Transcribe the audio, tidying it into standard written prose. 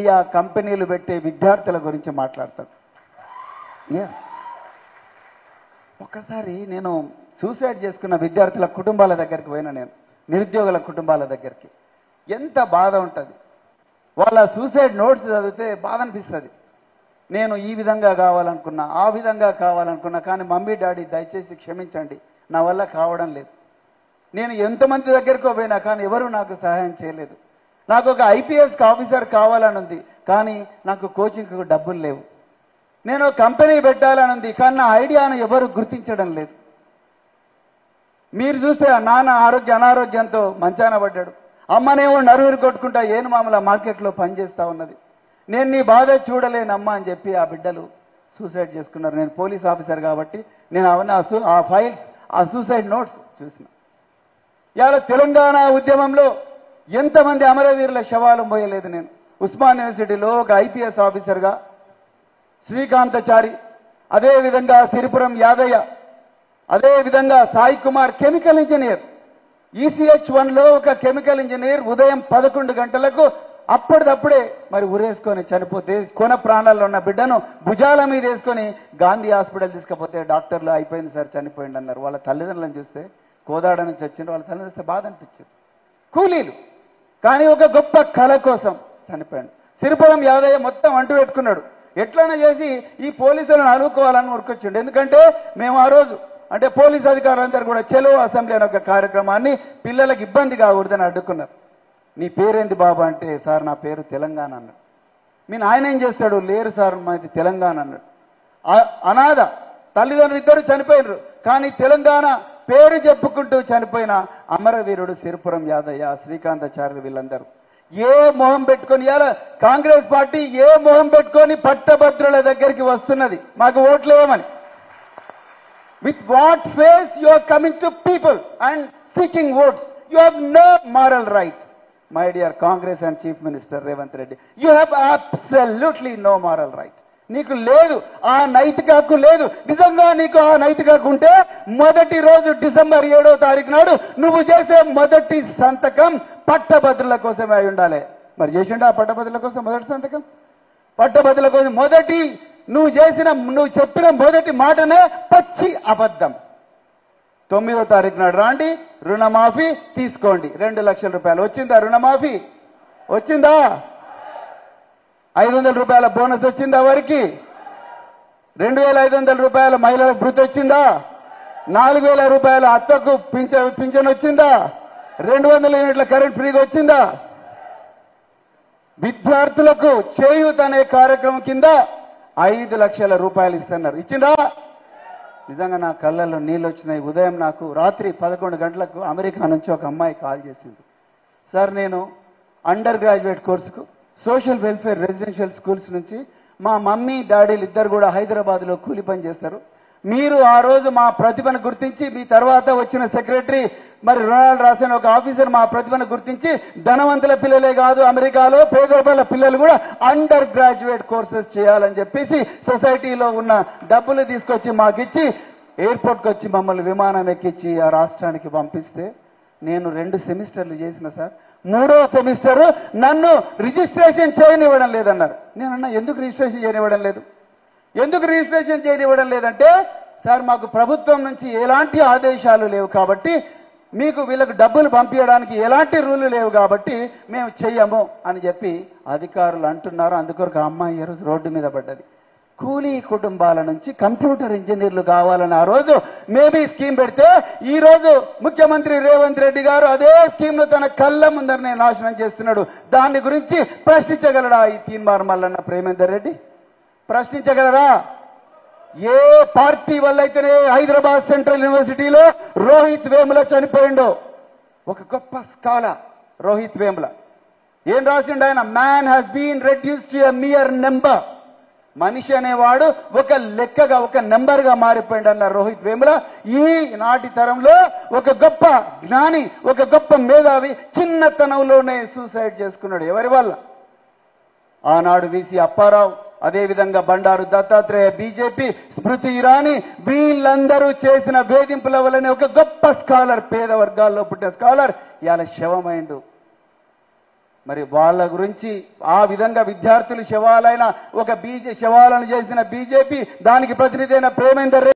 India కంపెనీలు పెట్టే విద్యార్థుల గురించి మాట్లాడతాడు. ఒక్కసారి నేను సూసైడ్ చేసుకున్న విద్యార్థుల కుటుంబాల దగ్గరికి పోయినా, నేను నిరుద్యోగుల కుటుంబాల దగ్గరికి. ఎంత బాధ ఉంటుంది. వాళ్ళ సూసైడ్ నోట్స్ చదివితే బాధ అనిపిస్తుంది. నేను ఈ విధంగా కావాలనుకున్నా, ఆ విధంగా కావాలనుకున్నా, కానీ మమ్మీ డాడీ దయచేసి క్షమించండి, నా వల్ల కావడం లేదు. నేను ఎంతమంది దగ్గరికో పోయినా కానీ ఎవరు నాకు సహాయం చేయలేదు. నాకు ఒక ఐపీఎస్ ఆఫీసర్ కావాలని ఉంది, కానీ నాకు కోచింగ్కు డబ్బులు లేవు. నేను కంపెనీ పెట్టాలని ఉంది, కానీ నా ఐడియాను ఎవరు గుర్తించడం లేదు. మీరు చూస్తే నాన్న అనారోగ్యంతో మంచాన పడ్డాడు. అమ్మనేమో నరువురు కొట్టుకుంటా ఏను మామూలు మార్కెట్లో పనిచేస్తూ ఉన్నది. నేను నీ బాధ చూడలేనమ్మా అని చెప్పి ఆ బిడ్డలు సూసైడ్ చేసుకున్నారు. నేను పోలీస్ ఆఫీసర్ కాబట్టి నేను అవన్నీ ఆ ఫైల్స్, ఆ సూసైడ్ నోట్స్ చూసిన. ఇవాళ తెలంగాణ ఉద్యమంలో ఎంతమంది అమరవీరుల శవాలు మోయలేదు. నేను ఉస్మాన్ యూనివర్సిటీలో ఒక ఐపీఎస్ ఆఫీసర్గా శ్రీకాంతచారి, అదేవిధంగా సిరిపురం యాదయ్య, అదేవిధంగా సాయి కుమార్ కెమికల్ ఇంజనీర్, ECH1లో ఒక కెమికల్ ఇంజనీర్ ఉదయం 11 గంటలకు అప్పటిదప్పుడే మరి ఉరేసుకొని చనిపోతే, కొన ప్రాణాల్లో ఉన్న బిడ్డను భుజాల మీద వేసుకొని గాంధీ హాస్పిటల్ తీసుకపోతే డాక్టర్లు అయిపోయింది సార్ చనిపోయింది అన్నారు. వాళ్ళ తల్లిదండ్రులను చూస్తే కోదాడ నుంచి వచ్చిండ్రు, వాళ్ళ తల్లిదండ్రులు చూస్తే బాధ అనిపించింది. కూలీలు, కానీ ఒక గొప్ప కళ కోసం చనిపోయాడు. సిరిపురం యాదయ్య మొత్తం అంటు పెట్టుకున్నాడు. ఎట్లైనా చేసి ఈ పోలీసులను అనుకోవాలని ఉరికొచ్చిండు. ఎందుకంటే మేము ఆ రోజు అంటే పోలీస్ అధికారులందరూ కూడా చెలో అసెంబ్లీ అనే ఒక కార్యక్రమాన్ని పిల్లలకు ఇబ్బంది కాకూడదని అడ్డుకున్నారు. నీ పేరేంది బాబా అంటే, సార్ నా పేరు తెలంగాణ అన్నాడు. మీ నాయన ఏం చేస్తాడు? లేరు సార్ మాది తెలంగాణ అన్నాడు. అనాథ తల్లిదండ్రులు ఇద్దరు చనిపోయినారు, కానీ తెలంగాణ పేరు చెప్పుకుంటూ చనిపోయిన అమరవీరుడు సిరిపురం యాదయ్య, శ్రీకాంతాచార్యులు వీళ్ళందరూ ఏ మొహం పెట్టుకొని, ఇలా కాంగ్రెస్ పార్టీ ఏ మొహం పెట్టుకొని పట్టభద్రుల దగ్గరికి వస్తున్నది మాకు ఓట్లు వేయమని? With what face you are coming to people and seeking votes? You have no moral right, my dear Congress and Chief Minister Revanth Reddy. You have absolutely no moral right. నీకు లేదు, ఆ నైతిక హక్కు లేదు. నిజంగా నీకు ఆ నైతిక హక్కు ఉంటే మొదటి రోజు డిసెంబర్ 7వ తారీఖు నాడు నువ్వు చేసే మొదటి సంతకం పట్టభద్రుల కోసమే అయి ఉండాలి. మరి చేసిండా ఆ పట్టభద్రుల కోసం మొదటి సంతకం? పట్టభద్రుల కోసం నువ్వు చెప్పిన మొదటి మాటనే పచ్చి అబద్ధం. 9వ తారీఖు నాడు రాండి, రుణమాఫీ తీసుకోండి, 2 లక్షల రూపాయలు. వచ్చిందా రుణమాఫీ? వచ్చిందా? 500 రూపాయల బోనస్ వచ్చిందా? వారికి 2500 రూపాయల మహిళల భృతి వచ్చిందా? 4000 రూపాయల అత్తకు పింఛన్ వచ్చిందా? 200 యూనిట్ల కరెంట్ ఫ్రీగా వచ్చిందా? విద్యార్థులకు చేయూత్ అనే కార్యక్రమం కింద 5 లక్షల రూపాయలు ఇస్తున్నారు. ఇచ్చిందా? నిజంగా నా కళ్ళల్లో నీళ్ళు వచ్చినాయి. ఉదయం నాకు రాత్రి 11 గంటలకు అమెరికా నుంచి ఒక అమ్మాయి కాల్ చేసింది. సార్, నేను అండర్ గ్రాడ్యుయేట్ కోర్సుకు సోషల్ వెల్ఫేర్ రెసిడెన్షియల్ స్కూల్స్ నుంచి మా మమ్మీ డాడీలు ఇద్దరు కూడా హైదరాబాద్లో కూలి పని చేస్తారు. మీరు ఆ రోజు మా ప్రతిభను గుర్తించి, మీ తర్వాత వచ్చిన సెక్రటరీ మరి రొనాల్డ్ రాసిన ఒక ఆఫీసర్ మా ప్రతిభను గుర్తించి, ధనవంతుల పిల్లలే కాదు అమెరికాలో పేదల పిల్లలు కూడా అండర్ గ్రాడ్యుయేట్ కోర్సెస్ చేయాలని చెప్పేసి సొసైటీలో ఉన్న డబ్బులు తీసుకొచ్చి మాకిచ్చి ఎయిర్పోర్ట్కి వచ్చి మమ్మల్ని విమానం ఎక్కించి ఆ రాష్ట్రానికి పంపిస్తే నేను 2 సెమిస్టర్లు చేసిన సార్. 3వ సెమిస్టర్ నన్ను రిజిస్ట్రేషన్ చేయనివ్వడం లేదన్నారు. నేనన్నా ఎందుకు రిజిస్ట్రేషన్ చేయనివ్వడం లేదు? ఎందుకు రిజిస్ట్రేషన్ చేయనివ్వడం లేదంటే, సార్ మాకు ప్రభుత్వం నుంచి ఎలాంటి ఆదేశాలు లేవు కాబట్టి, మీకు వీళ్ళకు డబ్బులు పంపించడానికి ఎలాంటి రూలు లేవు కాబట్టి మేము చెయ్యము అని చెప్పి అధికారులు అంటున్నారు. అందుకొరకు అమ్మాయి ఈ రోజు రోడ్డు మీద పడ్డది. కూలీ కుటుంబాల నుంచి కంప్యూటర్ ఇంజనీర్లు కావాలని ఆ రోజు మేబీ స్కీమ్ పెడితే, ఈ రోజు ముఖ్యమంత్రి రేవంత్ రెడ్డి గారు అదే స్కీమ్ ను తన కళ్ళ ముందరనే నాశనం చేస్తున్నాడు. దాని గురించి ప్రశ్నించగలరా ఈ తీన్మార్ మల్లన్న ప్రేమేందర్ రెడ్డి? ప్రశ్నించగలరా? ఏ పార్టీ వల్ల అయితేనే హైదరాబాద్ సెంట్రల్ యూనివర్సిటీలో రోహిత్ వేముల చనిపోయిండో, ఒక గొప్ప స్కాలర్ రోహిత్ వేముల ఏం రాసిండు ఆయన? Man has been reduced to a mere number. మనిషి అనేవాడు ఒక లెక్కగా, ఒక నెంబర్ గా మారిపోయింది అన్న రోహిత్ వేముల ఈ నాటి తరంలో ఒక గొప్ప జ్ఞాని, ఒక గొప్ప మేధావి చిన్నతనంలోనే సూసైడ్ చేసుకున్నాడు. ఎవరి వల్ల? ఆనాడు వీసీ అప్పారావు, అదేవిధంగా బండారు దత్తాత్రేయ, బీజేపీ, స్మృతి ఇరానీ వీళ్ళందరూ చేసిన వేధింపుల వల్లనే ఒక గొప్ప స్కాలర్, పేద వర్గాల్లో పుట్టిన స్కాలర్ ఇవాళ శవమైండు. మరి వాళ్ళ గురించి ఆ విధంగా విద్యార్థులు శవాలైన శవాలను చేసిన బీజేపీ దానికి ప్రతినిధి అయిన ప్రేమేందర్